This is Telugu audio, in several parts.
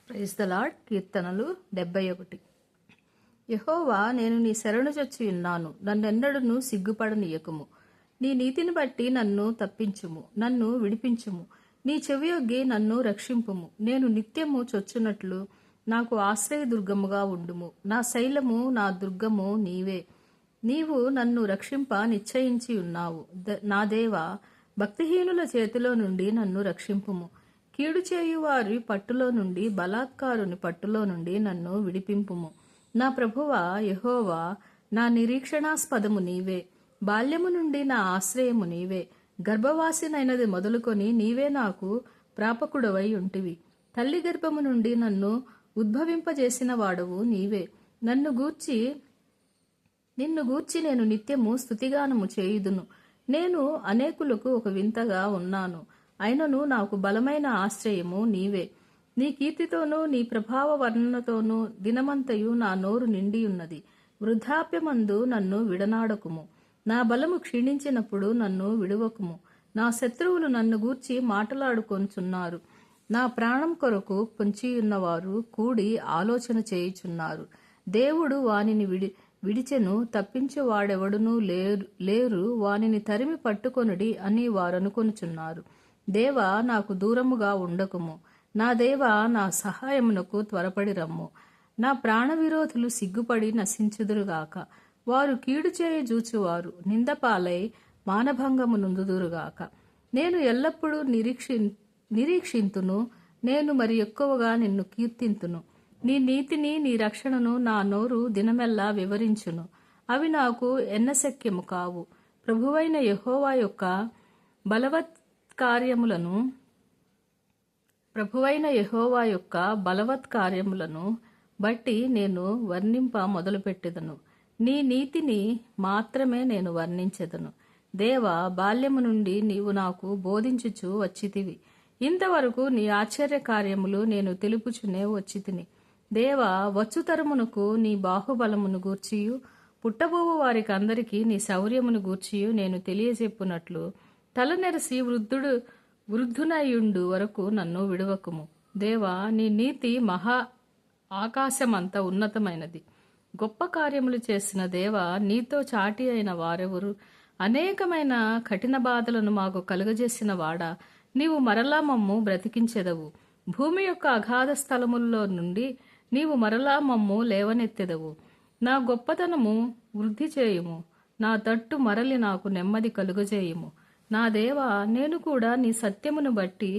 Praise the lord. కీర్తనలు 71. యెహోవా, నేను నీ శరణు చొచ్చి ఉన్నాను, నన్నెన్నడును సిగ్గుపడనీయకుము. నీ నీతిని బట్టి నన్ను తప్పించుము, నన్ను విడిపించుము. నీ చెవియొగ్గి నన్ను రక్షింపుము. నేను నిత్యము చొచ్చునట్లు నాకు ఆశ్రయదుర్గముగా ఉండుము. నా శైలము, నా దుర్గము నీవే. నీవు నన్ను రక్షింప నిశ్చయించి ఉన్నావు. నా దేవా, భక్తిహీనుల చేతిలో నుండి నన్ను రక్షింపుము. కీడు చేయువారి పట్టులో నుండి, బలాత్కారుని పట్టులో నుండి నన్ను విడిపింపుము. నా ప్రభువా యెహోవా, నా నిరీక్షణాస్పదము నీవే. బాల్యము నుండి నా ఆశ్రయము నీవే. గర్భవాసినైనది మొదలుకొని నీవే నాకు ప్రాపకుడవై ఉంటివి. తల్లి గర్భము నుండి నన్ను ఉద్భవింపజేసిన వాడవు నీవే. నిన్ను గూర్చి నేను నిత్యము స్తుతిగానము చేయుదును. నేను అనేకులకు ఒక వింతగా ఉన్నాను, అయినను నాకు బలమైన ఆశ్రయము నీవే. నీ కీర్తితోనూ నీ ప్రభావ వర్ణనతోనూ దినమంతయు నా నోరు నిండి ఉన్నది. వృద్ధాప్యమందు నన్ను విడనాడకుము. నా బలము క్షీణించినప్పుడు నన్ను విడువకుము. నా శత్రువులు నన్ను గూర్చి మాటలాడుకొనుచున్నారు. నా ప్రాణం కొరకు పొంచియున్నవారు కూడి ఆలోచన చేయుచున్నారు. దేవుడు వానిని విడిచెను, తప్పించువాడెవడునూ లేరు. వానిని తరిమి పట్టుకొనుడి అని వారనుకొనుచున్నారు. దేవా, నాకు దూరముగా ఉండకుము. నా దేవా, నా సహాయమునకు త్వరపడి రమ్ము. నా ప్రాణ విరోధులు సిగ్గుపడి నశించుదురుగాక. వారు కీడు చేయ జూచువారు నిందపాలై మానభంగము నొందుదురుగాక. నేను ఎల్లప్పుడూ నిరీక్షింతును. నేను మరి ఎక్కువగా నిన్ను కీర్తింతును. నీ నీతిని, నీ రక్షణను నా నోరు దినమెల్లా వివరించును. అవి నాకు ఎన్నశక్యము కావు. ప్రభువైన యెహోవా యొక్క బలవత్కార్యములను బట్టి నేను వర్ణింప మొదలుపెట్టెదను. నీ నీతిని మాత్రమే నేను వర్ణించెదను. దేవా, బాల్యము నుండి నీవు నాకు బోధించుచు వచ్చితివి. ఇంతవరకు నీ ఆశ్చర్య కార్యములు నేను తెలుపుచునే వచ్చితిని. దేవా, వచ్చుతరమునకు నీ బాహుబలమును గూర్చియు, పుట్టబోవు వారికి అందరికీ నీ శౌర్యమును గూర్చియు నేను తెలియజెప్పునట్లు తలనెరసి వృద్ధునయుండు వరకు నన్ను విడువకుము. దేవా, నీ నీతి మహా ఆకాశమంత ఉన్నతమైనది. గొప్ప కార్యములు చేసిన దేవా, నీతో చాటి అయిన వారెవరు? అనేకమైన కఠిన బాధలను మాకు కలుగజేసిన వాడా, నీవు మరలా మమ్ము బ్రతికించెదవు. భూమి యొక్క అగాధ స్థలముల్లో నుండి నీవు మరలా మమ్ము లేవనెత్తెదవు. నా గొప్పతనము వృద్ధి చేయుము. నా తట్టు మరలి నాకు నెమ్మది కలుగజేయుము. నా దేవా, నేను కూడా నీ సత్యమును బట్టి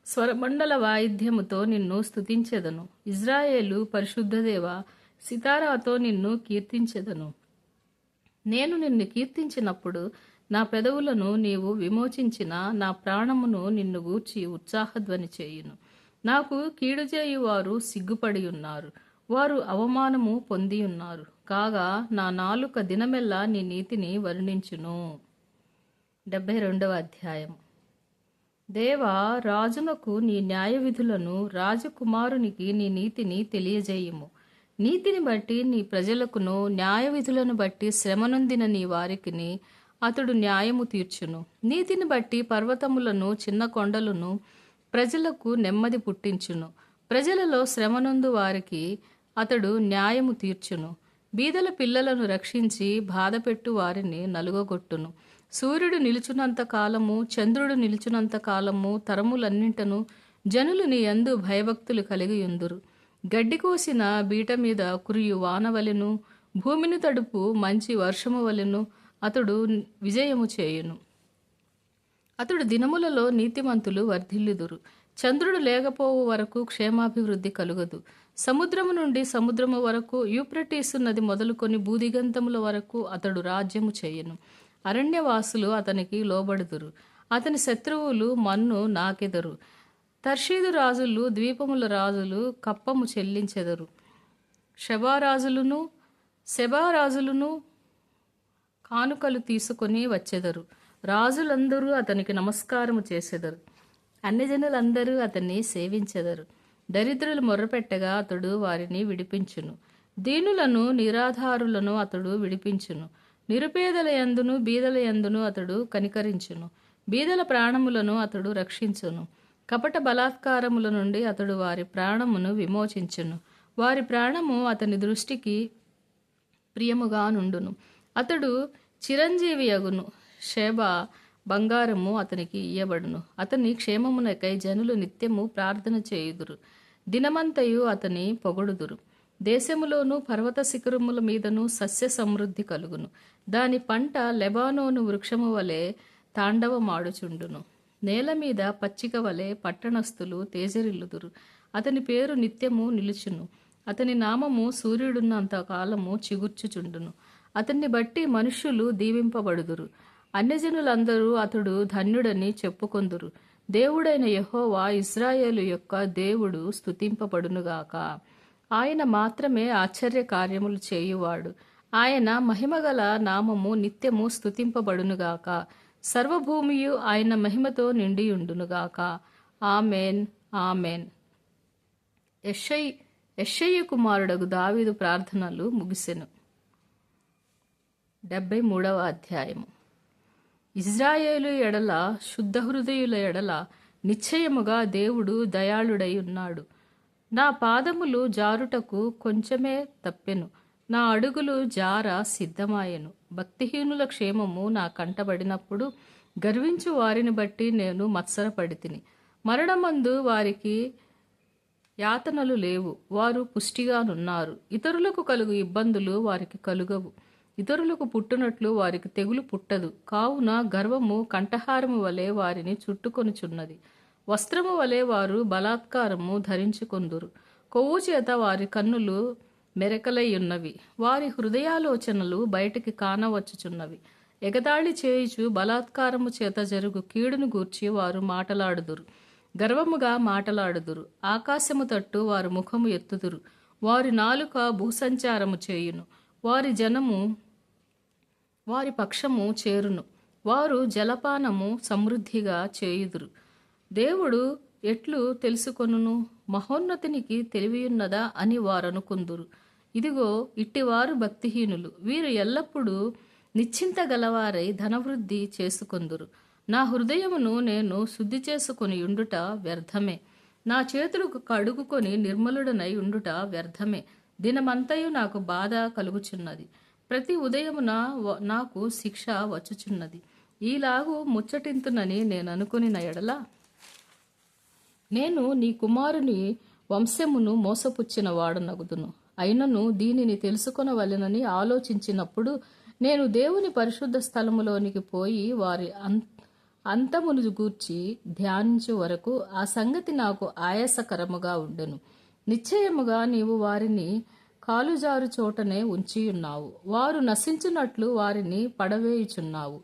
స్వరమండల వాయిద్యముతో నిన్ను స్తుతించెదను. ఇజ్రాయేలు పరిశుద్ధ దేవ, సితారాతో నిన్ను కీర్తించెదను. నేను నిన్ను కీర్తించినప్పుడు నా పెదవులను నీవు విమోచించిన నా ప్రాణమును నిన్ను గూర్చి ఉత్సాహధ్వని చేయును. నాకు కీడు చేయువారు సిగ్గుపడి ఉన్నారు. వారు అవమానము పొంది ఉన్నారు. కాగా నా నాలుక దినమెల్లా నీ నీతిని వర్ణించును. 72వ అధ్యాయం. దేవా, రాజునకు నీ న్యాయ విధులను, రాజకుమారునికి నీ నీతిని తెలియజేయుము. నీతిని బట్టి నీ ప్రజలకును, న్యాయ విధులను బట్టి శ్రమనొందిన నీ వారికిని అతడు న్యాయము తీర్చును. నీతిని బట్టి పర్వతములను, చిన్న కొండలను ప్రజలకు నెమ్మది పుట్టించును. ప్రజలలో శ్రమనొందు వారికి అతడు న్యాయము తీర్చును. బీదల పిల్లలను రక్షించి బాధపెట్టు వారిని నలుగగొట్టును. సూర్యుడు నిలుచునంత కాలము, చంద్రుడు నిలుచునంత కాలము తరములన్నింటను జనులు నీ యందు భయభక్తులు కలిగి యుందురు. గడ్డి కోసిన బీట మీద కురియు వానవలెను, భూమిని తడుపు మంచి వర్షము వలెను అతడు విజయము చేయును. అతడు దినములలో నీతిమంతులు వర్ధిల్లుదురు. చంద్రుడు లేకపోవు వరకు క్షేమాభివృద్ధి కలుగదు. సముద్రము నుండి సముద్రము వరకు, యూప్రటీసు నది మొదలుకొని భూదిగంతముల వరకు అతడు రాజ్యము చేయును. అరణ్యవాసులు అతనికి లోబడుదురు. అతని శత్రువులు మన్ను నాకెదరు. తర్షీదు రాజులు, ద్వీపముల రాజులు కప్పము చెల్లించెదరు. శెబారాజులును కానుకలు తీసుకొని వచ్చెదరు. రాజులందరూ అతనికి నమస్కారము చేసెదరు. అన్యజనులందరూ అతన్ని సేవించెదరు. దరిద్రులు మొర్రపెట్టగా అతడు వారిని విడిపించును. దీనులను, నిరాధారులను అతడు విడిపించును. నిరుపేదల యందును, బీదల యందును అతడు కనికరించును. బీదల ప్రాణములను అతడు రక్షించును. కపట బలాత్కారముల నుండి అతడు వారి ప్రాణమును విమోచించును. వారి ప్రాణము అతని దృష్టికి ప్రియముగా నుండును. అతడు చిరంజీవి అగును. షేబా బంగారము అతనికి ఇయ్యబడును. అతని క్షేమమునకై జనులు నిత్యము ప్రార్థన చేయుదురు. దినమంతయు అతని పొగడుదురు. దేశములోను పర్వత శిఖరముల మీదను సస్య సమృద్ధి కలుగును. దాని పంట లెబానోను వృక్షము వలె తాండవమాడుచుండును. నేల మీద పచ్చిక వలె పట్టణస్థులు తేజరిల్లుదురు. అతని పేరు నిత్యము నిలుచును. అతని నామము సూర్యుడున్నంత కాలము చిగుర్చుచుండును. అతన్ని బట్టి మనుష్యులు దీవింపబడుదురు. అన్యజనులందరూ అతడు ధన్యుడని చెప్పుకొందురు. దేవుడైన యెహోవా ఇశ్రాయేలు యొక్క దేవుడు స్తుతింపబడునుగాక. ఆయన మాత్రమే ఆశ్చర్య కార్యములు చేయువాడు. ఆయన మహిమగల నామము నిత్యము స్తుతింపబడునుగాక. సర్వభూమియు ఆయన మహిమతో నిండియుండునుగాక. Amen, amen. యెషయి కుమారుడగు దావీదు ప్రార్థనలు ముగిసెను. 73వ అధ్యాయము. ఇజ్రాయేలు ఎడల శుద్ధ హృదయుల ఎడల నిశ్చయముగా దేవుడు దయాళుడై ఉన్నాడు. నా పాదములు జారుటకు కొంచెమే తప్పెను. నా అడుగులు జార సిద్ధమాయెను. భక్తిహీనుల క్షేమము నా కంటబడినప్పుడు గర్వించు వారిని బట్టి నేను మత్సరపడితిని. మరణమందు వారికి యాతనలు లేవు. వారు పుష్టిగానున్నారు. ఇతరులకు కలుగు ఇబ్బందులు వారికి కలుగవు. ఇతరులకు పుట్టునట్లు వారికి తెగులు పుట్టదు. కావున గర్వము కంఠహారము వలె వారిని చుట్టుకొనుచున్నది. వస్త్రము వలె వారు బలాత్కారము ధరించుకొందురు. కొవ్వు చేత వారి కన్నులు మెరకలయ్యున్నవి. వారి హృదయాలోచనలు బయటికి కానవచ్చుచున్నవి. ఎగతాళి చేయుచు బలాత్కారము చేత జరుగు కీడును గూర్చి వారు మాటలాడుదురు. గర్వముగా మాటలాడుదురు. ఆకాశము తట్టు వారు ముఖము ఎత్తుదురు. వారి నాలుక భూసంచారము చేయును. వారి జనము వారి పక్షము చేరును. వారు జలపానము సమృద్ధిగా చేయుదురు. దేవుడు ఎట్లు తెలుసుకొనును? మహోన్నతునికి తెలివియున్నదా అని వారనుకుందురు. ఇదిగో ఇట్టివారు భక్తిహీనులు. వీరు ఎల్లప్పుడూ నిశ్చింత గలవారై ధనవృద్ధి చేసుకొందురు. నా హృదయమును నేను శుద్ధి చేసుకొని ఉండుట వ్యర్థమే. నా చేతులు కడుగుకొని నిర్మలుడనై ఉండుట వ్యర్థమే. దినమంతయు నాకు బాధ కలుగుచున్నది. ప్రతి ఉదయమున నాకు శిక్ష వచ్చుచున్నది. ఈలాగు ముచ్చటింతునని నేను అనుకుని ఎడల నేను నీ కుమారుని వంశమును మోసపుచ్చిన వాడనగుదును. అయినను దీనిని తెలుసుకొనవలెనని ఆలోచించినప్పుడు నేను దేవుని పరిశుద్ధ స్థలములోనికి పోయి వారి అంతమును గూర్చి ధ్యానించు వరకు ఆ సంగతి నాకు ఆయాసకరముగా ఉండెను. నిశ్చయముగా నీవు వారిని కాలుజారు చోటనే ఉంచియున్నావు. వారు నశించున్నట్లు వారిని పడవేయుచున్నావు.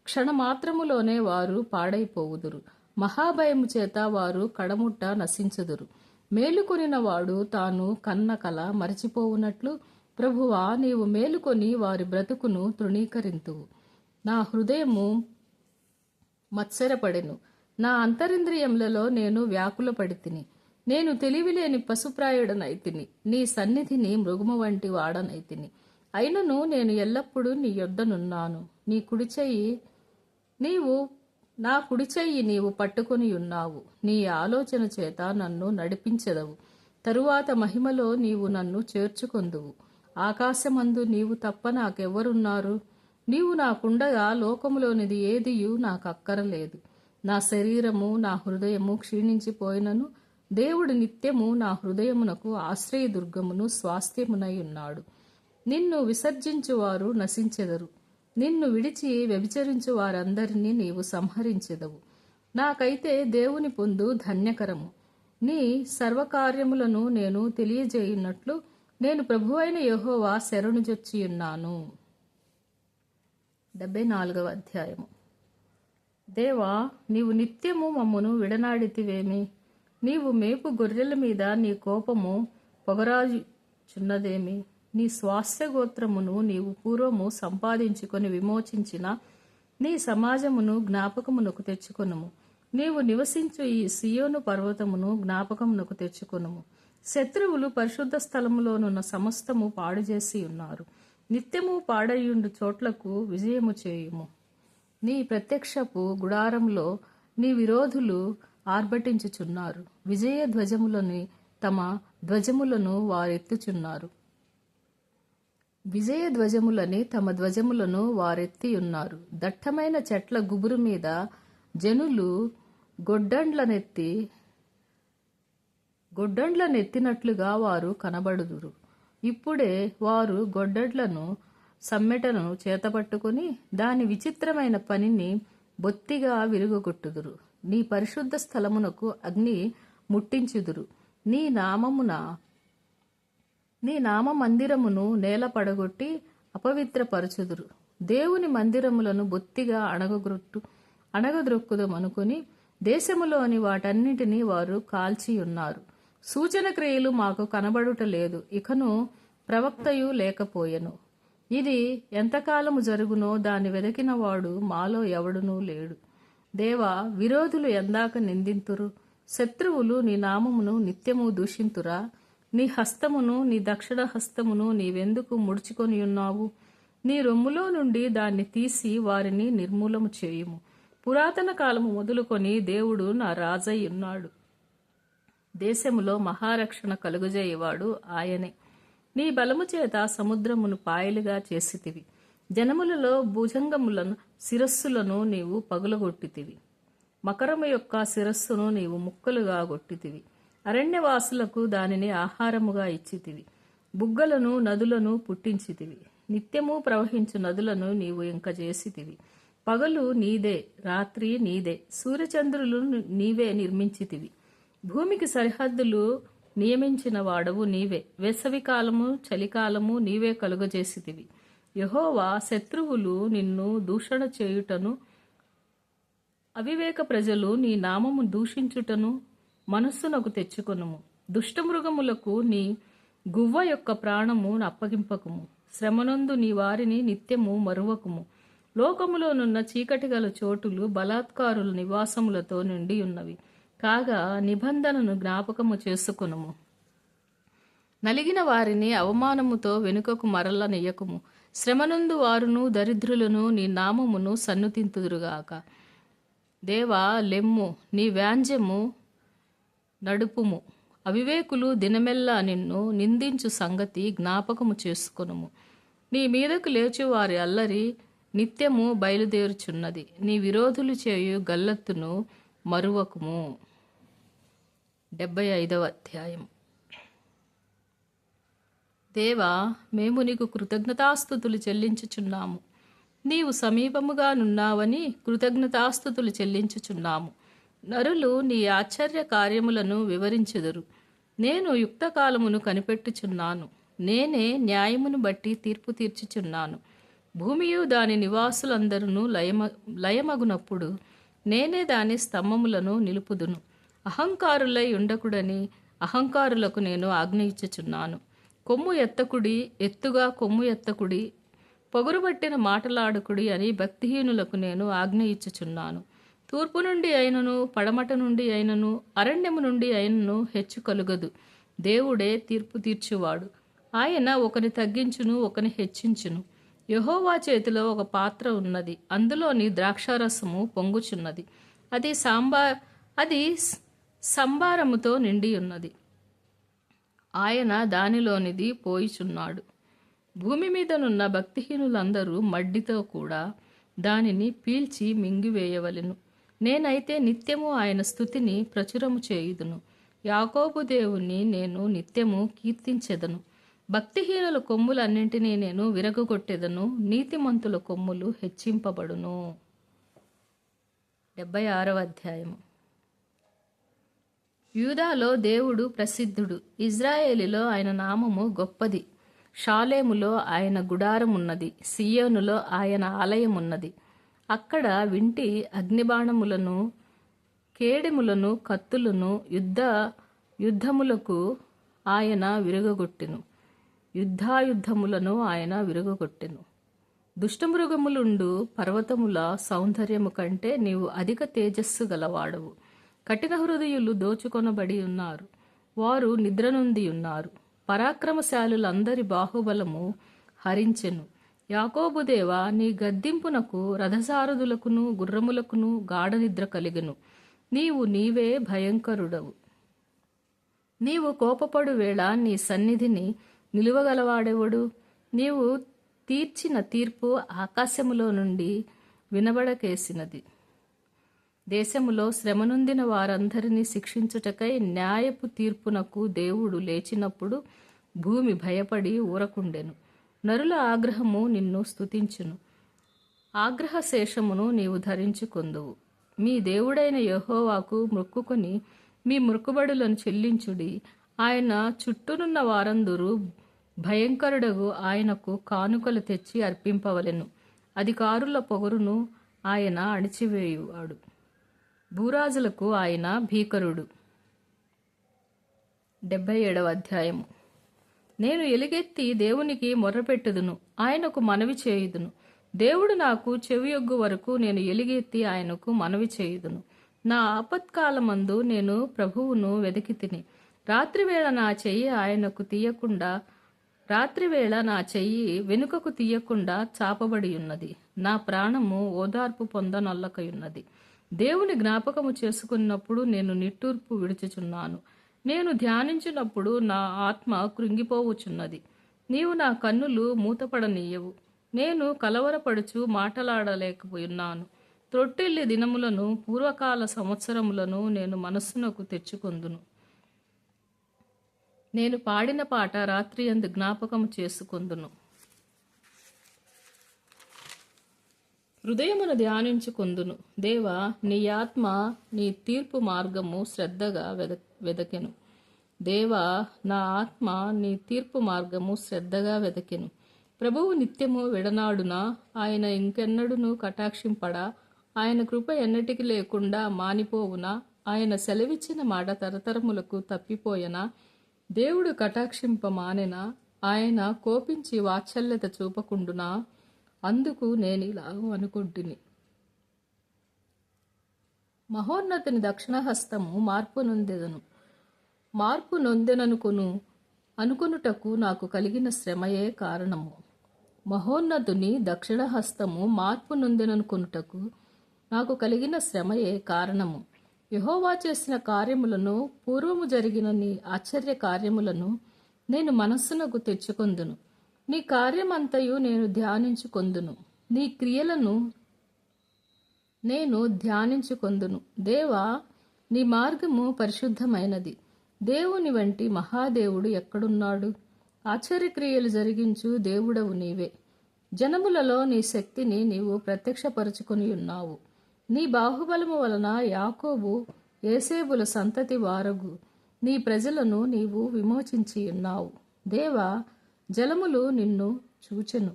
క్షణమాత్రములోనే వారు పాడైపోవుదురు. మహాభయము చేత వారు కడముట్ట నశించుదురు. మేలుకొనిన వాడు తాను కన్న కల మరచిపోవునట్లు ప్రభువా నీవు మేలుకొని వారి బ్రతుకును తృణీకరింతువు. నా హృదయము మత్సరపడెను. నా అంతరింద్రియములలో నేను వ్యాకులపడితిని. నేను తెలివిలేని పశుప్రాయుడనైతిని. నీ సన్నిధిని మృగము వంటి వాడనైతిని. అయినను నేను ఎల్లప్పుడూ నీ యొద్దనున్నాను. నా కుడి చెయ్యి నీవు పట్టుకొని ఉన్నావు. నీ ఆలోచన చేత నన్ను నడిపించెదవు. తరువాత మహిమలో నీవు నన్ను చేర్చుకొందువు. ఆకాశమందు నీవు తప్ప నాకెవ్వరున్నారు? నీవు నాకుండగా లోకములోనిది ఏదియు నాకు అక్కరలేదు. నా శరీరము నా హృదయము క్షీణించిపోయినను దేవుడు నిత్యము నా హృదయమునకు ఆశ్రయదుర్గమును స్వాస్థ్యమునై ఉన్నాడు. నిన్ను విసర్జించువారు నశించెదరు. నిన్ను విడిచి వ్యభిచరించు వారందరినీ నీవు సంహరించెదవు. నాకైతే దేవుని పొందు ధన్యకరము. నీ సర్వకార్యములను నేను తెలియజేయున్నట్లు నేను ప్రభువైన యెహోవా శరణుజొచ్చియున్నాను. 74వ అధ్యాయము. దేవా, నీవు నిత్యము మమ్మును విడనాడితివేమి? నీవు మేపు గొర్రెల మీద నీ కోపము పొగరాజుచున్నదేమి? నీ స్వాస్థ్య గోత్రమును నీవు పూర్వము సంపాదించుకొని విమోచించిన నీ సమాజమును జ్ఞాపకమునకు తెచ్చుకొనుము. నీవు నివసించు ఈ సియోను పర్వతమును జ్ఞాపకమునకు తెచ్చుకొనుము. శత్రువులు పరిశుద్ధ స్థలములోనున్న సమస్తము పాడుచేసి ఉన్నారు. నిత్యము పాడయుండు చోట్లకు విజయము చేయుము. నీ ప్రత్యక్షపు గుడారంలో నీ విరోధులు ఆర్భటించుచున్నారు. విజయ ధ్వజములని తమ ధ్వజములను వారెత్తుచున్నారు. విజయ ధ్వజములని తమ ధ్వజములను వారెత్తి ఉన్నారు. దట్టమైన చెట్ల గుబురు మీద జనులు గొడ్డండ్లనెత్తినట్లుగా వారు కనబడుదురు. ఇప్పుడే వారు గొడ్డడ్లను సమ్మెటను చేతపట్టుకుని దాని విచిత్రమైన పనిని బొత్తిగా విరుగగొట్టుదురు. నీ పరిశుద్ధ స్థలమునకు అగ్ని ముట్టించుదురు. నీ నామ మందిరమును నేల పడగొట్టి అపవిత్రపరచుదురు. దేవుని మందిరములను బొత్తిగా అణగద్రొక్కుదమనుకుని దేశములోని వాటన్నిటినీ వారు కాల్చియున్నారు. సూచన క్రియలు మాకు కనబడుట లేదు, ఇకను ప్రవక్తయు లేకపోయెను. ఇది ఎంతకాలము జరుగునో దాన్ని వెదకిన వాడు మాలో ఎవడునూ లేడు. దేవా, విరోధులు ఎందాక నిందింతురు? శత్రువులు నీ నామమును నిత్యము దూషింతురా? నీ హస్తమును నీ దక్షిణ హస్తమును నీవెందుకు ముడుచుకొని ఉన్నావు? నీ రొమ్ములో నుండి దాన్ని తీసి వారిని నిర్మూలము చేయుము. పురాతన కాలము మొదలుకొని దేవుడు నా రాజై ఉన్నాడు. దేశములో మహారక్షణ కలుగజేయవాడు ఆయనే. నీ బలము చేత సముద్రమును పాయలుగా చేసితివి. జనములలో భుజంగములను శిరస్సులను నీవు పగులగొట్టితివి. మకరము యొక్క శిరస్సును నీవు ముక్కలుగా గొట్టితివి. అరణ్యవాసులకు దానిని ఆహారముగా ఇచ్చితివి. బుగ్గలను నదులను పుట్టించితివి. నిత్యము ప్రవహించు నదులను నీవు ఇంక చేసితివి. పగలు నీదే, రాత్రి నీదే, సూర్యచంద్రులు నీవే నిర్మించితివి. భూమికి సరిహద్దులు నియమించిన వాడవు నీవే. వేసవికాలము చలికాలము నీవే కలుగజేసితివి. యెహోవా, శత్రువులు నిన్ను దూషణ చేయుటను అవివేక ప్రజలు నీ నామము దూషించుటను మనస్సునకు తెచ్చుకొనుము. దుష్టమృగములకు నీ గువ్వ యొక్క ప్రాణము అప్పగింపకుము. శ్రమనందు నీ వారిని నిత్యము మరువకుము. లోకములోనున్న చీకటి గల చోటులు బలాత్కారుల నివాసములతో నిండి ఉన్నవి. కాగా నిబంధనను జ్ఞాపకము చేసుకొనుము. నలిగిన వారిని అవమానముతో వెనుకకు మరల నెయ్యకుము. శ్రమనందు వారును దరిద్రులను నీ నామమును సన్నుతింతుదురుగాక. దేవా, లెమ్ము, నీ వ్యాంజ్యము నడుపుము. అవివేకులు దినమెల్లా నిన్ను నిందించు సంగతి జ్ఞాపకము చేసుకొనుము. నీ మీదకు లేచు వారి అల్లరి నిత్యము బయలుదేరుచున్నది. నీ విరోధులు చేయు గల్లత్తును మరువకుము. 75వ అధ్యాయం. దేవా, మేము నీకు కృతజ్ఞతాస్తుతులు చెల్లించుచున్నాము. నీవు సమీపముగా నున్నావని కృతజ్ఞతాస్తుతులు చెల్లించుచున్నాము. నరులు నీ ఆశ్చర్య కార్యములను వివరించెదరు. నేను యుక్తకాలమును కనిపెట్టుచున్నాను. నేనే న్యాయమును బట్టి తీర్పు తీర్చుచున్నాను. భూమియు దాని నివాసులందరూ లయమగునప్పుడు నేనే దాని స్తంభములను నిలుపుదును. అహంకారులై ఉండకుడని అహంకారులకు నేను ఆజ్ఞ ఇచ్చుచున్నాను. కొమ్ము ఎత్తకుడి, ఎత్తుగా కొమ్ము ఎత్తకుడి, పొగరుబట్టిన మాటలాడుకుడి అని భక్తిహీనులకు నేను ఆజ్ఞ ఇచ్చుచున్నాను. తూర్పు నుండి అయినను పడమట నుండి అయినను అరణ్యము నుండి అయినను హెచ్చు కలుగదు. దేవుడే తీర్పు తీర్చువాడు. ఆయన ఒకని తగ్గించును, ఒకని హెచ్చించును. యెహోవా చేతిలో ఒక పాత్ర ఉన్నది, అందులోని ద్రాక్షారసము పొంగుచున్నది. అది సంబారముతో నిండి ఉన్నది. ఆయన దానిలోనిది పోయిచున్నాడు. భూమి మీదనున్న భక్తిహీనులందరూ మడ్డితో కూడా దానిని పీల్చి మింగివేయవలెను. నేనైతే నిత్యము ఆయన స్తుతిని ప్రచురము చేయుదును. యాకోబు దేవుణ్ణి నేను నిత్యము కీర్తించెదను. భక్తిహీనుల కొమ్ములన్నింటినీ నేను విరగొట్టెదను. నీతిమంతుల కొమ్ములు హెచ్చింపబడును. 76వ అధ్యాయము. యూదాలో దేవుడు ప్రసిద్ధుడు. ఇజ్రాయేలులో ఆయన నామము గొప్పది. షాలేములో ఆయన గుడారమున్నది. సియోనులో ఆయన ఆలయమున్నది. అక్కడ వింటి అగ్నిబాణములను, కేడెములను, కత్తులను యుద్ధములకు ఆయన విరగొట్టెను. యుద్ధాయుధములను ఆయన విరగొట్టెను. దుష్టమృగములుండు పర్వతముల సౌందర్యము కంటే నీవు అధిక తేజస్సు గలవాడవు. కఠిన హృదయులు దోచుకొనబడి ఉన్నారు, వారు నిద్రనొంది ఉన్నారు. పరాక్రమశాలులందరి బాహుబలము హరించెను. యాకోబుదేవా, నీ గద్దింపునకు రథసారథులకును గుర్రములకును గాఢ నిద్ర కలిగెను. నీవే భయంకరుడవు. నీవు కోపపడు వేళ నీ సన్నిధిని నిలువగలవాడెవడు? నీవు తీర్చిన తీర్పు ఆకాశములో నుండి వినబడకేసినది. దేశములో శ్రమనొందిన వారందరినీ శిక్షించుటకై న్యాయపు తీర్పునకు దేవుడు లేచినప్పుడు భూమి భయపడి ఊరకుండెను. నరుల ఆగ్రహము నిన్ను స్తుతించును. ఆగ్రహ శేషమును నీవు ధరించుకొందువు. మీ దేవుడైన యెహోవాకు మొక్కుకొని మీ మొక్కుబడులను చెల్లించుడి. ఆయన చుట్టూనున్న వారందరూ భయంకరుడగు ఆయనకు కానుకలు తెచ్చి అర్పింపవలెను. అధికారుల పొగరును ఆయన అణిచివేయువాడు. భూరాజులకు ఆయన భీకరుడు. 77వ అధ్యాయము. నేను ఎలుగెత్తి దేవునికి మొర్రపెట్టుదును, ఆయనకు మనవి చేయుదును. దేవుడు నాకు చెవియొగ్గు వరకు నేను ఎలుగెత్తి ఆయనకు మనవి చేయుదును. నా ఆపత్కాలమందు నేను ప్రభువును వెదికితిని. రాత్రివేళ నా చెయ్యి వెనుకకు తీయకుండా చాపబడి ఉన్నది. నా ప్రాణము ఓదార్పు పొందనొల్లకయున్నది. దేవుని జ్ఞాపకము చేసుకున్నప్పుడు నేను నిట్టూర్పు విడుచుచున్నాను. నేను ధ్యానించినప్పుడు నా ఆత్మ కృంగిపోవుచున్నది. నీవు నా కన్నులు మూతపడనీయవు. నేను కలవరపడుచు మాటలాడలేకపోయున్నాను. త్రొట్టిల్లి దినములను పూర్వకాల సంవత్సరములను నేను మనస్సునకు తెచ్చుకొందును. నేను పాడిన పాట రాత్రియందు జ్ఞాపకము చేసుకొందును. హృదయమును ధ్యానించుకొందును. దేవా, నీ ఆత్మ నీ తీర్పు మార్గము శ్రద్ధగా వెదకెను. దేవా, నా ఆత్మ నీ తీర్పు మార్గము శ్రద్ధగా వెదకెను. ప్రభువు నిత్యము విడనాడునా? ఆయన ఇంకెన్నడును కటాక్షింపడా? ఆయన కృప ఎన్నటికి లేకుండా మానిపోవునా? ఆయన సెలవిచ్చిన మాట తరతరములకు తప్పిపోయనా? దేవుడు కటాక్షింప మానెనా? ఆయన కోపించి వాత్సల్యత చూపకుండునా? అందుకు నేనిలా అనుకుంటుని, మహోన్నతుని దక్షిణహస్తము మార్పు అనుకొనుటకు నాకు కలిగిన శ్రమయే కారణము. మహోన్నతుని దక్షిణహస్తము మార్పు నొందెననుకొనుటకు నాకు కలిగిన శ్రమయే కారణము. యెహోవా చేసిన కార్యములను, పూర్వము జరిగిన నీ ఆశ్చర్య కార్యములను నేను మనస్సునకు తెచ్చుకొందును. నీ కార్యమంతయు నేను ధ్యానించుకొందును. నీ క్రియలను నేను ధ్యానించుకొందును. దేవా, నీ మార్గము పరిశుద్ధమైనది. దేవుని వంటి మహాదేవుడు ఎక్కడున్నాడు? ఆశ్చర్యక్రియలు జరిగించు దేవుడవు నీవే. జనములలో నీ శక్తిని నీవు ప్రత్యక్షపరుచుకొని ఉన్నావు. నీ బాహుబలము వలన యాకోబు ఏసేబుల సంతతి వారగు నీ ప్రజలను నీవు విమోచించి ఉన్నావు. దేవా, జలములు నిన్ను చూచెను.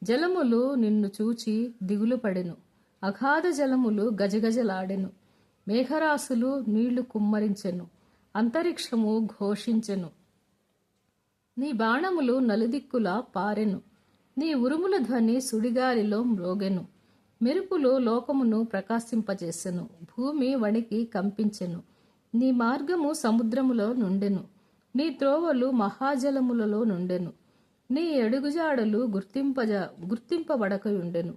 జలములు నిన్ను చూచి దిగులు పడెను. అగాధ జలములు గజగజలాడెను. మేఘరాశులు నీళ్లు కుమ్మరించెను. అంతరిక్షము ఘోషించెను. నీ బాణములు నలుదిక్కులా పారెను. నీ ఉరుముల ధ్వని సుడిగాలిలో మ్రోగెను. మెరుపులు లోకమును ప్రకాశింపజేసెను. భూమి వణికి కంపించెను. నీ మార్గము సముద్రములో నుండెను. నీ త్రోవలు మహాజలములలో నుండెను. నీ అడుగుజాడలు గుర్తింపబడకయుండెను.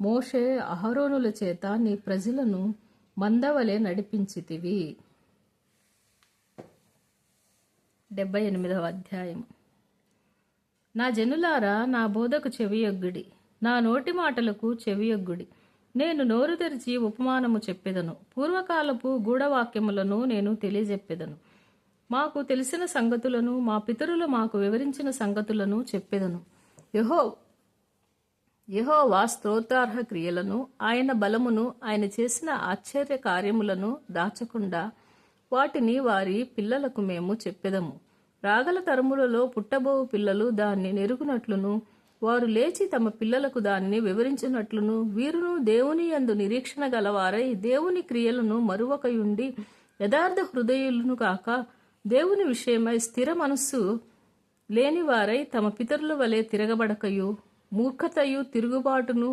మోషే అహరోనుల చేత నీ ప్రజలను మందవలె నడిపించితివి. 78వ అధ్యాయం. నా జనులారా, నా బోధకు చెవియొగ్గుడి, నా నోటి మాటలకు చెవియొగ్గుడి. నేను నోరు తెరిచి ఉపమానము చెప్పెదను. పూర్వకాలపు గూఢవాక్యములను నేను తెలియజెప్పెదను. మాకు తెలిసిన సంగతులను, మా పితరులు మాకు వివరించిన సంగతులను చెప్పెదను. యెహోవా స్తోత్రార్హ క్రియలను, ఆయన బలమును, ఆయన చేసిన ఆశ్చర్య కార్యములను దాచకుండా వాటిని వారి పిల్లలకు మేము చెప్పెదము. రాగల తరములలో పుట్టబోవు పిల్లలు దాన్ని నెరుగునట్లును, వారు లేచి తమ పిల్లలకు దాన్ని వివరించినట్లును, వీరును దేవుని యందు నిరీక్షణ గలవారై దేవుని క్రియలను మరువకయుండి యథార్థ హృదయులను కాక దేవుని విషయమై స్థిర మనస్సు లేనివారై తమ పితరుల వలె తిరగబడకయు, మూర్ఖతయు తిరుగుబాటును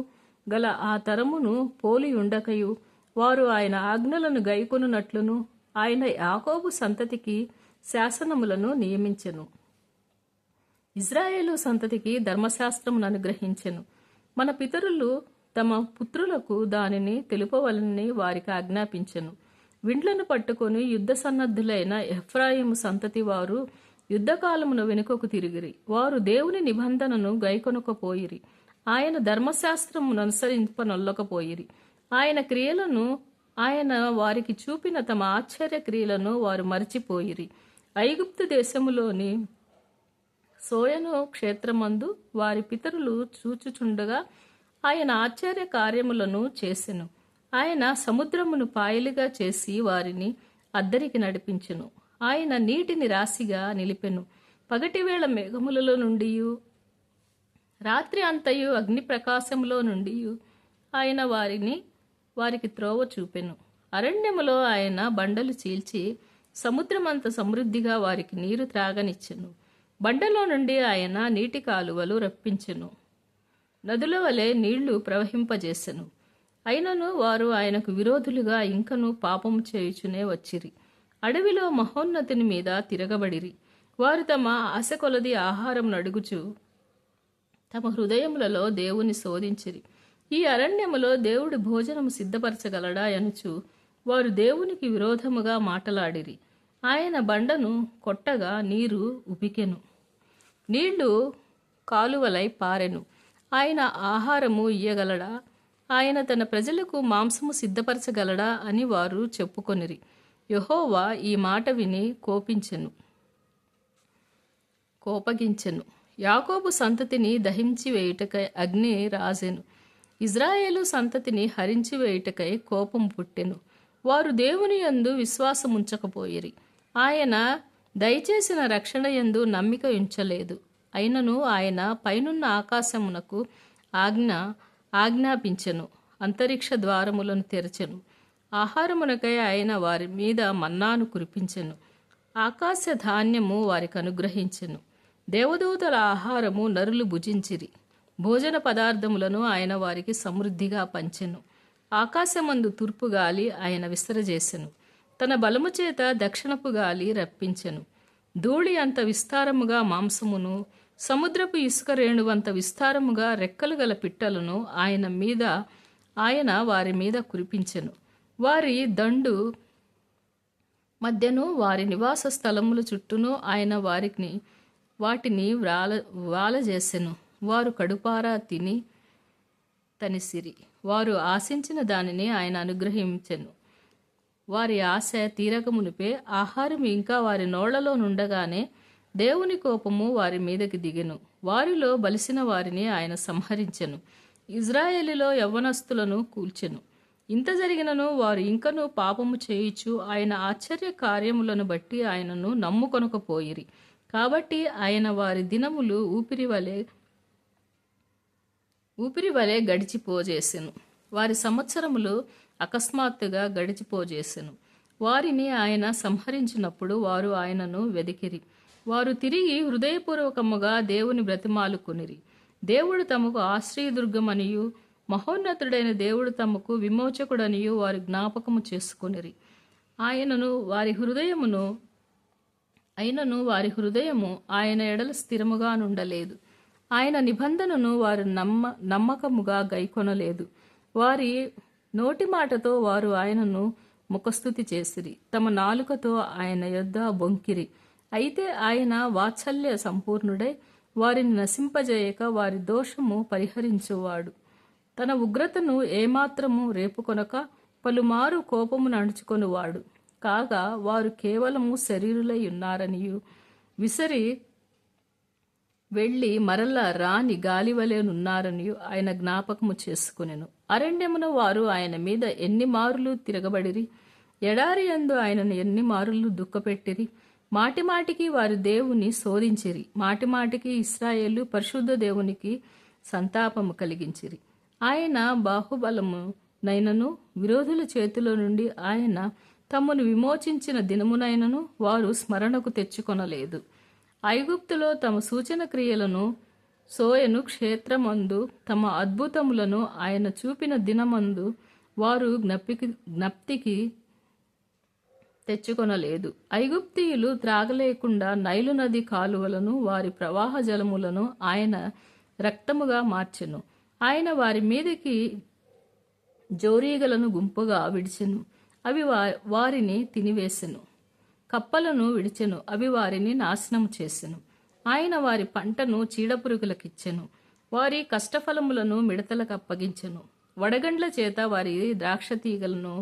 గల ఆ తరమును పోలి ఉండకయు, వారు ఆయన ఆజ్ఞలను గైకొనున్నట్లును ఆయన యాకోబు సంతతికి శాసనములను నియమించెను. ఇజ్రాయేలు సంతతికి ధర్మశాస్త్రమును అనుగ్రహించెను. మన పితరులు తమ పుత్రులకు దానిని తెలుపవలనని వారికి ఆజ్ఞాపించెను. విండ్లను పట్టుకొని యుద్ధ సన్నద్ధులైన ఎఫ్రాయిము సంతతి వారు యుద్ధకాలమున వెనుకకు తిరిగిరి. వారు దేవుని నిబంధనను గైకొనకపోయిరి. ఆయన ధర్మశాస్త్రమును అనుసరింపనొల్లకపోయిరి. ఆయన క్రియలను, ఆయన వారికి చూపిన తమ ఆశ్చర్య క్రియలను వారు మరచిపోయిరి. ఐగుప్తు దేశములోని సోయను క్షేత్రమందు వారి పితరులు చూచుచుండగా ఆయన ఆశ్చర్య కార్యములను చేసెను. ఆయన సముద్రమును పాయలుగా చేసి వారిని అద్దరికి నడిపించెను. ఆయన నీటిని రాశిగా నిలిపెను. పగటివేళ మేఘములలో నుండి రాత్రి అంతయు అగ్ని ప్రకాశములో నుండి ఆయన వారికి త్రోవ చూపెను. అరణ్యములో ఆయన బండలు చీల్చి సముద్రమంత సమృద్ధిగా వారికి నీరు త్రాగనిచ్చెను. బండలో నుండి ఆయన నీటి కాలువలు రప్పించెను. నదుల వలె నీళ్లు ప్రవహింపజేసెను. అయినను వారు ఆయనకు విరోధులుగా ఇంకను పాపము చేయుచునే వచ్చిరి. అడవిలో మహోన్నతుని మీద తిరగబడిరి. వారు తమ ఆశ కొలది ఆహారం నడుగుచు తమ హృదయములలో దేవుని శోధించిరి. ఈ అరణ్యములో దేవుడు భోజనము సిద్ధపరచగలడా అనుచు వారు దేవునికి విరోధముగా మాటలాడిరి. ఆయన బండను కొట్టగా నీరు ఉబికెను, నీళ్లు కాలువలై పారెను. ఆయన ఆహారము ఇయ్యగలడా? ఆయన తన ప్రజలకు మాంసము సిద్ధపరచగలడా అని వారు చెప్పుకొనిరి. యెహోవా ఈ మాట విని కోపగించెను. యాకోబు సంతతిని దహించి వేయుటకై అగ్ని రాజెను. ఇజ్రాయేలు సంతతిని హరించి వేయుటకై కోపం పుట్టెను. వారు దేవుని యందు విశ్వాసముంచకపోయిరి. ఆయన దయచేసిన రక్షణ యందు నమ్మిక ఉంచలేదు. అయినను ఆయన పైనున్న ఆకాశమునకు ఆజ్ఞాపించెను, అంతరిక్ష ద్వారములను తెరచెను. ఆహారమునకై ఆయన వారి మీద మన్నాను కురిపించెను. ఆకాశ ధాన్యము వారికి అనుగ్రహించెను. దేవదూతల ఆహారము నరులు భుజించిరి. భోజన పదార్థములను ఆయన వారికి సమృద్ధిగా పంచెను. ఆకాశమందు తూర్పు గాలి ఆయన విసరజేసెను. తన బలము చేత దక్షిణపు గాలి రప్పించెను. ధూళి అంత విస్తారముగా మాంసమును, సముద్రపు ఇసుక రేణువంత విస్తారముగా రెక్కలు గల పిట్టలను ఆయన వారి మీద కురిపించెను. వారి దండు మధ్యను వారి నివాస స్థలముల చుట్టూను ఆయన వాటిని వ్రాలజేసెను. వారు కడుపారా తిని తనిసిరి. వారు ఆశించిన దానిని ఆయన అనుగ్రహించెను. వారి ఆశ తీరకమునిపే ఆహారం ఇంకా వారి నోళ్లలో నుండగానే దేవుని కోపము వారి మీదకి దిగెను. వారిలో బలిసిన వారిని ఆయన సంహరించెను. ఇజ్రాయేలులో యవ్వనస్తులను కూల్చెను. ఇంత జరిగినను వారు ఇంకనూ పాపము చేయుచు ఆయన ఆశ్చర్య కార్యములను బట్టి ఆయనను నమ్ముకొనకపోయిరి. కాబట్టి ఆయన వారి దినములు ఊపిరి వలె గడిచిపోజేసెను. వారి సంవత్సరములు అకస్మాత్తుగా గడిచిపోజేసెను. వారిని ఆయన సంహరించినప్పుడు వారు ఆయనను వెదికిరి. వారు తిరిగి హృదయపూర్వకముగా దేవుని బ్రతిమాలుకొనిరి. దేవుడు తమకు ఆశ్రయదుర్గమనియు మహోన్నతుడైన దేవుడు తమకు విమోచకుడనియు వారు జ్ఞాపకము చేసుకొనిరి. అయినను వారి హృదయము ఆయన ఎడల స్థిరముగా నుండలేదు. ఆయన నిబంధనను వారు నమ్మకముగా గైకొనలేదు. వారి నోటి మాటతో వారు ఆయనను ముఖస్తుతి చేసిరి. తమ నాలుకతో ఆయన యొద్ద బొంకిరి. అయితే ఆయన వాత్సల్య సంపూర్ణుడై వారిని నశింపజేయక వారి దోషము పరిహరించువాడు. తన ఉగ్రతను ఏమాత్రము రేపుకొనక పలుమారు కోపము నడుచుకొనువాడు. కాగా వారు కేవలము శరీరులై ఉన్నారనియు విసరి వెళ్ళి మరల రాని గాలివలేనున్నారనియు ఆయన జ్ఞాపకము చేసుకొనెను. అరణ్యమున వారు ఆయన మీద ఎన్ని మారులు తిరగబడిరి. ఎడారి యందు ఆయనను ఎన్ని మారులు దుఃఖపెట్టిరి. మాటిమాటికి వారి దేవుని శోధించిరి. మాటిమాటికి ఇశ్రాయేలు పరిశుద్ధ దేవునికి సంతాపము కలిగించిరి. ఆయన బాహుబలము నైనను విరోధుల చేతిలో నుండి ఆయన తమను విమోచించిన దినమునైనను వారు స్మరణకు తెచ్చుకొనలేదు. ఐగుప్తులో తమ సూచన క్రియలను, సోయను క్షేత్రమందు తమ అద్భుతములను ఆయన చూపిన దినమందు వారు జ్ఞప్తికి తెచ్చుకొనలేదు. ఐగుప్తీయులు త్రాగలేకుండా నైలు నది కాలువలను, వారి ప్రవాహ జలములను ఆయన రక్తముగా మార్చెను. ఆయన వారి మీదకి జోరీగలను గుంపుగా విడిచెను. అవి వారిని తినివేసెను. కప్పలను విడిచెను, అవి వారిని నాశనము చేసెను. ఆయన వారి పంటను చీడపురుగులకిచ్చెను, వారి కష్టఫలములను మిడతలకు అప్పగించెను. వడగండ్ల చేత వారి ద్రాక్ష తీగలను,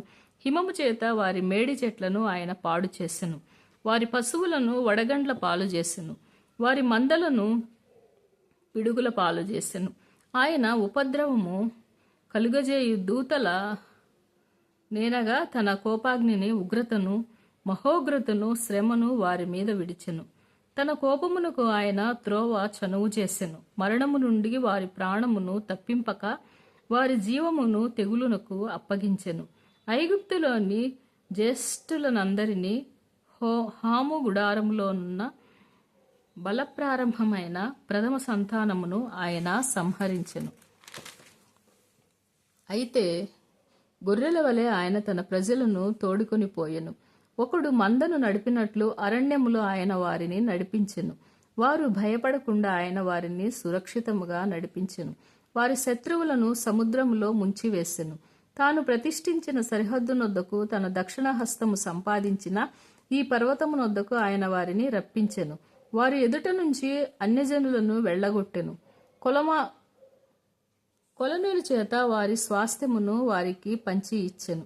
హిమము చేత వారి మేడి చెట్లను ఆయన పాడు చేసెను. వారి పశువులను వడగండ్ల పాలు చేసెను, వారి మందలను పిడుగుల పాలు చేసెను. ఆయన ఉపద్రవము కలుగజేయు దూతల నేనగా తన కోపాగ్నిని, ఉగ్రతను, మహోగ్రతను, శ్రమను వారి మీద విడిచెను. తన కోపమునకు ఆయన త్రోవ చనువు చేసెను. మరణము నుండి వారి ప్రాణమును తప్పింపక వారి జీవమును తెగులునకు అప్పగించెను. ఐగుప్తులోని జ్యేష్ఠులనందరినీ హాము గుడారములోనున్న బలప్రారంభమైన ప్రథమ సంతానమును ఆయన సంహరించెను. అయితే గొర్రెల వలె ఆయన తన ప్రజలను తోడుకొని పోయెను. ఒకడు మందను నడిపినట్లు అరణ్యములో ఆయన వారిని నడిపించెను. వారు భయపడకుండా ఆయన వారిని సురక్షితముగా నడిపించెను. వారి శత్రువులను సముద్రములో ముంచివేసెను. తాను ప్రతిష్ఠించిన సరిహద్దునొద్దకు, తన దక్షిణ హస్తము సంపాదించిన ఈ పర్వతమునొద్దకు ఆయన వారిని రప్పించెను. వారి ఎదుట నుంచి అన్యజనులను వెళ్ళగొట్టెను. కొలనీల చేత వారి స్వాస్థ్యమును వారికి పంచి ఇచ్చెను.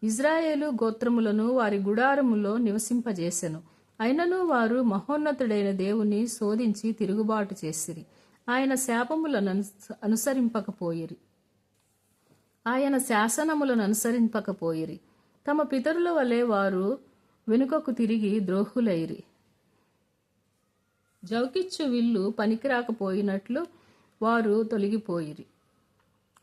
ఇజ్రాయేలు గోత్రములను వారి గుడారములో నివసింపజేసెను. అయినను వారు మహోన్నతుడైన దేవుని శోధించి తిరుగుబాటు చేసిరి. ఆయన శాపములను అనుసరింపకపోయిరి, ఆయన శాసనములను అనుసరింపకపోయిరి. తమ పితరుల వలె వారు వెనుకకు తిరిగి ద్రోహులైరి. జౌకిచ్చు విల్లు పనికిరాకపోయినట్లు వారు తొలగిపోయిరి.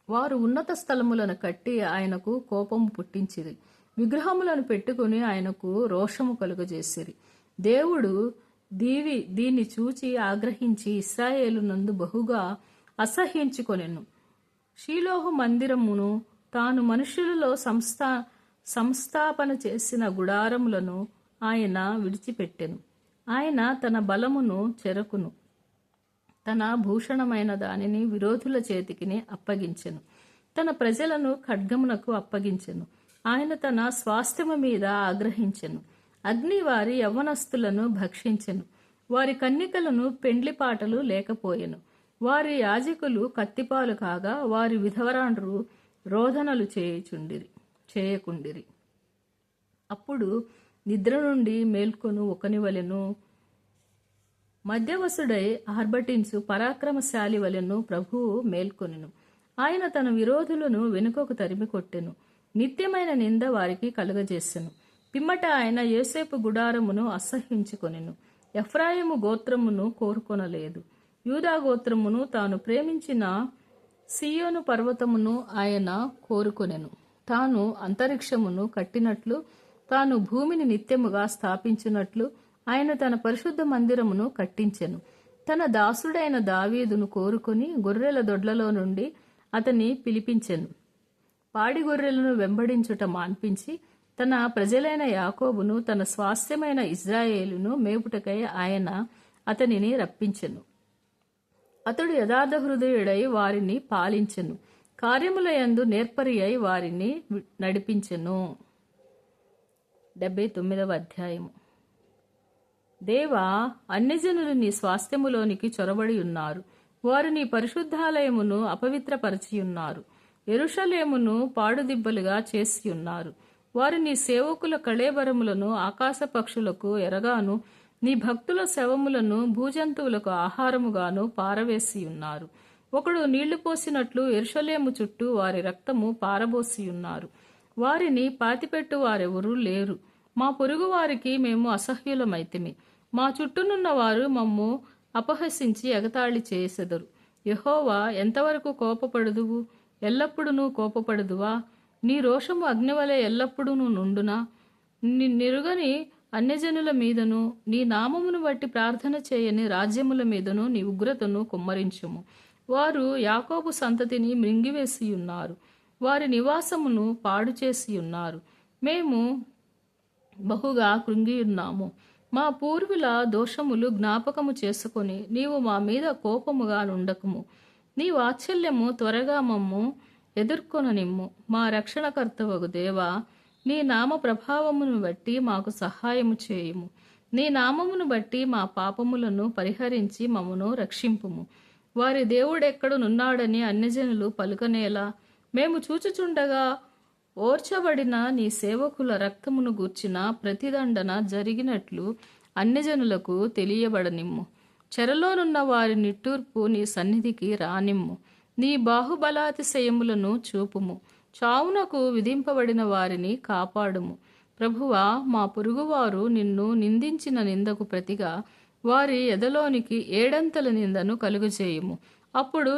వారు ఉన్నత స్థలములను కట్టి ఆయనకు కోపము పుట్టించిరి. విగ్రహములను పెట్టుకుని ఆయనకు రోషము కలుగజేసిరి. దేవుడు దీన్ని చూచి ఆగ్రహించి ఇశ్రాయేలునందు బహుగా అసహ్యించుకొనెను. షీలోహు మందిరమును, తాను మనుషులలో సంస్థాపన చేసిన గుడారములను ఆయన విడిచిపెట్టెను. ఆయన తన బలమును చెరకును, తన భూషణమైన దానిని విరోధుల చేతికిని అప్పగించెను. తన ప్రజలను ఖడ్గమునకు అప్పగించెను. ఆయన తన స్వాస్థ్యము మీద ఆగ్రహించెను. అగ్ని వారి యవ్వనస్తులను భక్షించెను. వారి కన్నికలను పెండ్లిపాటలు లేకపోయెను. వారి యాజకులు కత్తిపాలు కాగా వారి విధవరాండ్రు రోదనలు చేయకుండిరి. అప్పుడు నిద్ర నుండి మేల్కొను ఒకని వలెను, మధ్యవసుడై ఆర్భటించు పరాక్రమశాలి వలెను ప్రభువు మేల్కొనెను. ఆయన తన విరోధులను వెనుకకు తరిమి కొట్టెను. నిత్యమైన నింద వారికి కలుగజేసెను. పిమ్మట ఆయన యోసేపు గుడారమును అసహ్యించుకొనెను. ఎఫ్రాయిము గోత్రమును కోరుకొనలేదు. యూదా గోత్రమును, తాను ప్రేమించిన సియోను పర్వతమును ఆయన కోరుకొనెను. తాను అంతరిక్షమును కట్టినట్లు, తాను భూమిని నిత్యముగా స్థాపించినట్లు ఆయన తన పరిశుద్ధ మందిరమును కట్టించెను. తన దాసుడైన దావీదును కోరుకొని గొర్రెల దొడ్లలో నుండి అతని పిలిపించెను. పాడి గొర్రెలను వెంబడించుట మాన్పించి తన ప్రజలైన యాకోబును, తన స్వాస్థ్యమైన ఇజ్రాయేలును మేపుటకై ఆయన అతనిని రప్పించెను. అతడు యథార్థ హృదయుడై వారిని పాలించెను. కార్యముల యందు నేర్పరి అయి వారిని నడిపించెను. 79వ అధ్యాయము. దేవా, అన్యజనులు నీ స్వాస్థ్యములోనికి చొరబడి ఉన్నారు. వారు నీ పరిశుద్ధాలయమును అపవిత్రపరచియున్నారు. యెరూషలేమును పాడుదిబ్బలుగా చేసియున్నారు. వారు నీ సేవకుల కళేబరములను ఆకాశ పక్షులకు ఎరగాను, నీ భక్తుల శవములను భూజంతువులకు ఆహారముగాను పారవేసియున్నారు. ఒకడు నీళ్లు పోసినట్లు యెరూషలేము చుట్టూ వారి రక్తము పారబోసియున్నారు. వారిని పాతిపెట్టు వారెవరూ లేరు. మా పొరుగు వారికి మేము అసహ్యులమైతిమి. మా చుట్టూనున్న వారు మమ్ము అపహసించి ఎగతాళి చేసెదరు. యెహోవా, ఎంతవరకు కోపపడుదువు? ఎల్లప్పుడూ కోపపడుదువా? నీ రోషము అగ్నివలె ఎల్లప్పుడూ నుండునా? నిరుగని అన్యజనుల మీదను, నీ నామమును బట్టి ప్రార్థన చేయని రాజ్యముల మీదను నీ ఉగ్రతను కుమ్మరించుము. వారు యాకోబు సంతతిని మృంగివేసియున్నారు, వారి నివాసమును పాడు చేసియున్నారు. మేము బహుగా కృంగియున్నాము. మా పూర్వుల దోషములు జ్ఞాపకము చేసుకొని నీవు మా మీద కోపముగా నుండకుము. నీ వాత్సల్యము త్వరగా మమ్ము ఎదుర్కొననిమ్ము. మా రక్షణకర్తవగు దేవా, నీ నామ ప్రభావమును బట్టి మాకు సహాయము చేయుము. నీ నామమును బట్టి మా పాపములను పరిహరించి మమ్మను రక్షింపుము. వారి దేవుడెక్కడునున్నాడని అన్యజనులు పలుకనేలా మేము చూచుచుండగా ఓర్చబడిన నీ సేవకుల రక్తమును గూర్చిన ప్రతిదండన జరిగినట్లు అన్యజనులకు తెలియబడనిమ్ము. చెరలోనున్న వారి నిట్టూర్పు నీ సన్నిధికి రానిమ్ము. నీ బాహుబలాతిశయములను చూపుము. చావునకు విధింపబడిన వారిని కాపాడుము. ప్రభువా, మా పొరుగువారు నిన్ను నిందించిన నిందకు ప్రతిగా వారి ఎదలోనికి ఏడంతల నిందను కలుగజేయుము. అప్పుడు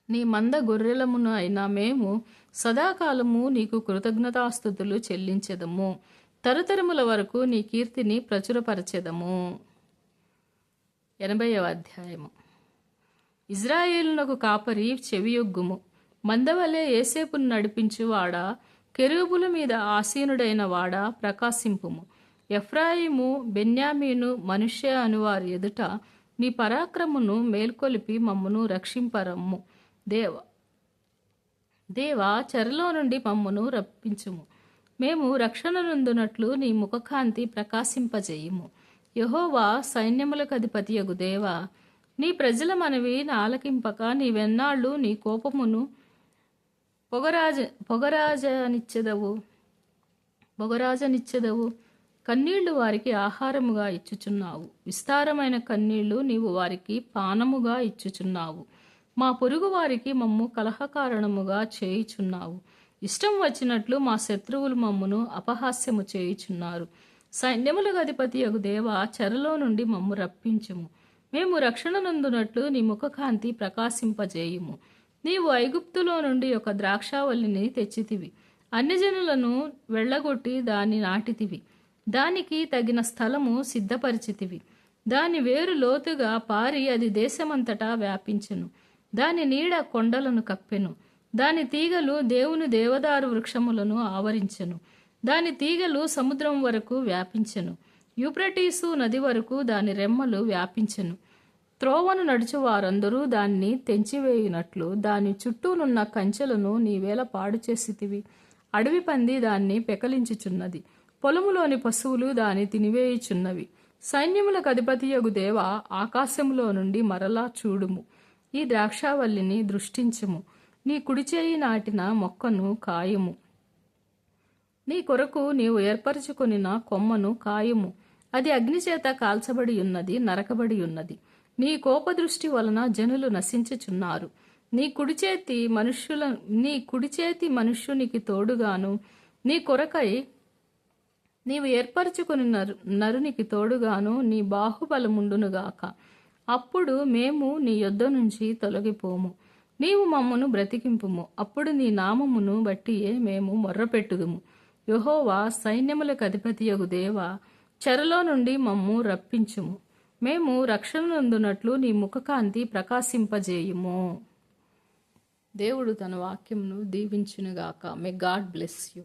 నీ మంద గొర్రెలమును అయినా మేము సదాకాలము నీకు కృతజ్ఞతాస్తుతులు చెల్లించెదము. తరతరముల వరకు నీ కీర్తిని ప్రచురపరచెదము. 80వ అధ్యాయము. ఇజ్రాయేలునకు కాపరి చెవియొగ్గుము. మందవలే ఏసేపును నడిపించువాడా, కెరూబుల మీద ఆసీనుడైన వాడా, ప్రకాశింపుము. ఎఫ్రాయిము, బెన్యామీను, మనుష్య అనువారి ఎదుట నీ పరాక్రమును మేల్కొలిపి మమ్మను రక్షింపరమ్ము. దేవా, చెరలో నుండి మమ్మను రప్పించుము. మేము రక్షణ నొందునట్లు నీ ముఖకాంతి ప్రకాశింపజేయుము. యెహోవా, సైన్యములకు అధిపతియగు దేవా, నీ ప్రజల మనవి ఆలకింపక నీవెన్నాళ్ళు నీ కోపమును పొగరాజనిచ్చెదవు. కన్నీళ్లు వారికి ఆహారముగా ఇచ్చుచున్నావు. విస్తారమైన కన్నీళ్లు నీవు వారికి పానముగా ఇచ్చుచున్నావు. మా పొరుగు వారికి మమ్ము కలహకారణముగా చేయుచున్నావు. ఇష్టం వచ్చినట్లు మా శత్రువులు మమ్మును అపహాస్యము చేయుచున్నారు. సైన్యములకు అధిపతియగు దేవా, చెరలో నుండి మమ్ము రప్పించుము. మేము రక్షణ నొందునట్లు నీ ముఖకాంతి ప్రకాశింపజేయుము. నీవు ఐగుప్తులో నుండి ఒక ద్రాక్షావల్లిని తెచ్చితివి. అన్యజనులను వెళ్ళగొట్టి దాన్ని నాటితివి. దానికి తగిన స్థలము సిద్ధపరిచితివి. దాని వేరు లోతుగా పారి అది దేశమంతటా వ్యాపించెను. దాని నీడ కొండలను కప్పెను. దాని తీగలు దేవుని దేవదారు వృక్షములను ఆవరించెను. దాని తీగలు సముద్రం వరకు వ్యాపించెను. యూప్రటీసు నది వరకు దాని రెమ్మలు వ్యాపించెను. త్రోవను నడుచు వారందరూ దాన్ని తెంచివేయునట్లు దాని చుట్టూనున్న కంచెలను నీవేళ పాడు చేసితివి. అడవి పంది దాన్ని పెకలించుచున్నది. పొలములోని పశువులు దాన్ని తినివేయుచున్నవి. సైన్యములకు అధిపతియగు దేవ, ఆకాశములో నుండి మరలా చూడుము. ఈ ద్రాక్షావల్లిని దృష్టించుము. నీ కుడిచేయి నాటిన మొక్కను కాయుము. నీ కొరకు నీవు ఏర్పరచుకొనిన కొమ్మను కాయుము. అది అగ్నిచేత కాల్చబడి ఉన్నది, నరకబడి ఉన్నది. నీ కోపదృష్టి వలన జనులు నశించుచున్నారు. నీ కుడిచేతి మనుష్యునికి తోడుగాను, నీ కొరకై నీవు ఏర్పరచుకుని నరునికి తోడుగాను నీ బాహుబలముండునుగాక. అప్పుడు మేము నీ యొద్ద నుంచి తొలగిపోము. నీవు మమ్మను బ్రతికింపుము. అప్పుడు నీ నామమును బట్టియే మేము మొర్రపెట్టుదుము. యెహోవా, సైన్యములకు అధిపతియగు దేవా, చెరలో నుండి మమ్ము రప్పించుము. మేము రక్షణ నొందునట్లు నీ ముఖకాంతి ప్రకాశింపజేయుము. దేవుడు తన వాక్యమును దీవించునుగాక. May God bless you.